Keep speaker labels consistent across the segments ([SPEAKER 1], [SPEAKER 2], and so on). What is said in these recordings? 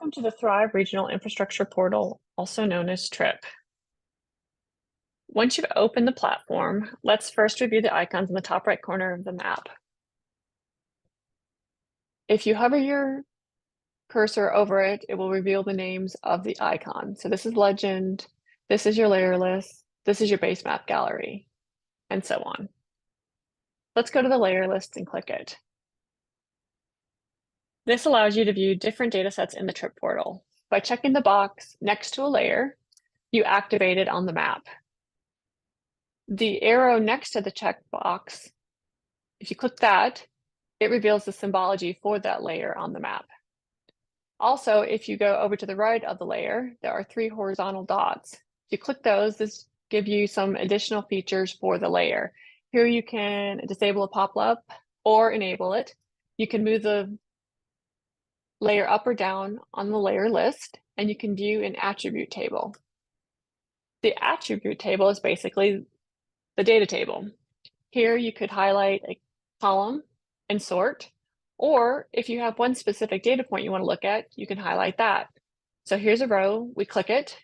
[SPEAKER 1] Welcome to the Thrive Regional Infrastructure Portal, also known as TRIP. Once you've opened the platform, let's first review the icons in the top right corner of the map. If you hover your cursor over it, it will reveal the names of the icon. So this is Legend, this is your layer list, this is your base map gallery, and so on. Let's go to the layer list and click it. This allows you to view different data sets in the TRIP portal. By checking the box next to a layer, you activate it on the map. The arrow next to the checkbox, if you click that, it reveals the symbology for that layer on the map. Also, if you go over to the right of the layer, there are 3 horizontal dots. If you click those, this gives you some additional features for the layer. Here you can disable a pop-up or enable it. You can move the layer up or down on the layer list, and you can view an attribute table. The attribute table is basically the data table. Here you could highlight a column and sort, or if you have one specific data point you want to look at, you can highlight that. So here's a row, we click it.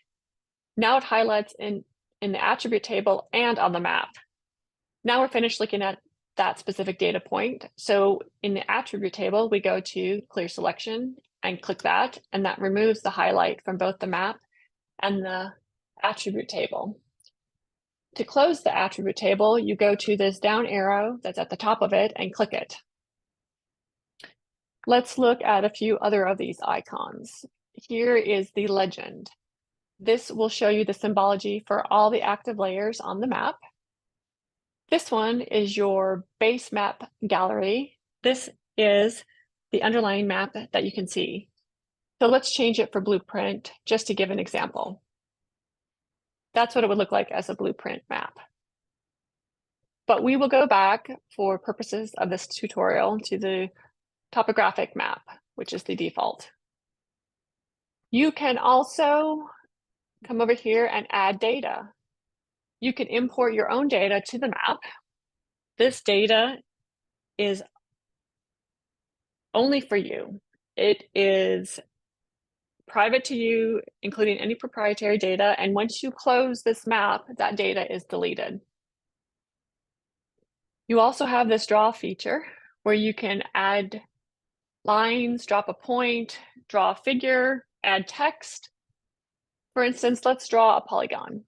[SPEAKER 1] Now it highlights in the attribute table and on the map. Now we're finished looking at that specific data point. So in the attribute table, we go to clear selection and click that, and that removes the highlight from both the map and the attribute table. To close the attribute table, you go to this down arrow that's at the top of it and click it. Let's look at a few other of these icons. Here is the legend. This will show you the symbology for all the active layers on the map. This one is your base map gallery. This is the underlying map that you can see. So let's change it for blueprint just to give an example. That's what it would look like as a blueprint map. But we will go back for purposes of this tutorial to the topographic map, which is the default. You can also come over here and add data. You can import your own data to the map. This data is only for you. It is private to you, including any proprietary data. And once you close this map, that data is deleted. You also have this draw feature where you can add lines, drop a point, draw a figure, add text. For instance, let's draw a polygon.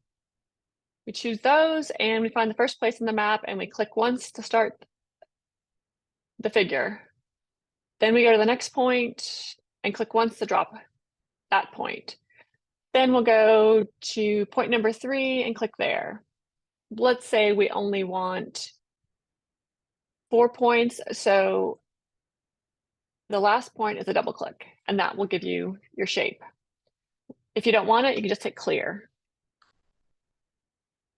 [SPEAKER 1] We choose those and we find the first place in the map and we click once to start the figure. Then we go to the next point and click once to drop that point. Then we'll go to point number 3 and click there. Let's say we only want 4 points, so the last point is a double click, and that will give you your shape. If you don't want it, you can just hit clear.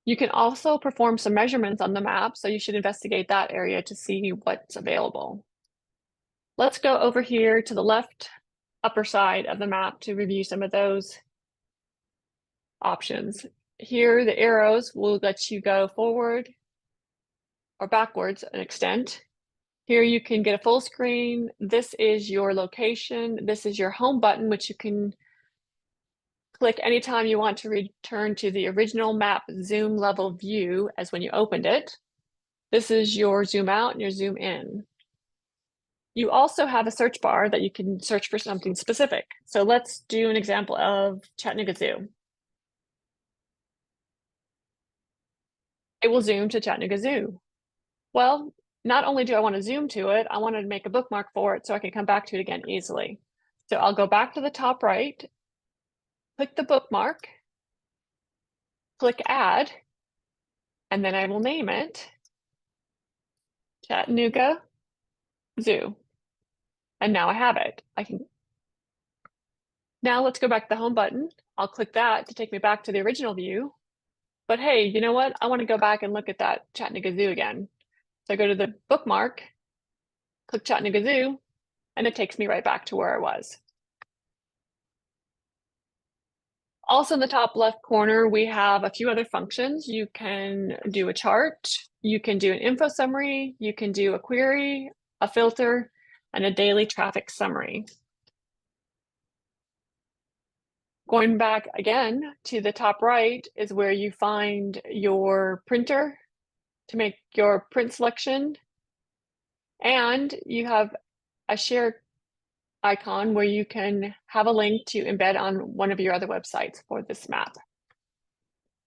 [SPEAKER 1] You can also perform some measurements on the map, so you should investigate that area to see what's available. Let's go over here to the left upper side of the map to review some of those options. Here, the arrows will let you go forward or backwards an extent. Here you can get a full screen. This is your location. This is your home button, which you can click anytime you want to return to the original map zoom level view as when you opened it. This is your zoom out and your zoom in. You also have a search bar that you can search for something specific. So let's do an example of Chattanooga Zoo. It will zoom to Chattanooga Zoo. Well, not only do I want to zoom to it, I want to make a bookmark for it so I can come back to it again easily. So I'll go back to the top right, click the bookmark, click add, and then I will name it Chattanooga Zoo. And now I have it. Now let's go back to the home button. I'll click that to take me back to the original view. But hey, you know what? I want to go back and look at that Chattanooga Zoo again. So I go to the bookmark, click Chattanooga Zoo, and it takes me right back to where I was. Also in the top left corner, we have a few other functions. You can do a chart, you can do an info summary, you can do a query, a filter, and a daily traffic summary. Going back again to the top right is where you find your printer to make your print selection. And you have a share icon where you can have a link to embed on one of your other websites for this map.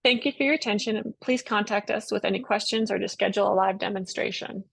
[SPEAKER 1] Thank you for your attention, and please contact us with any questions or to schedule a live demonstration.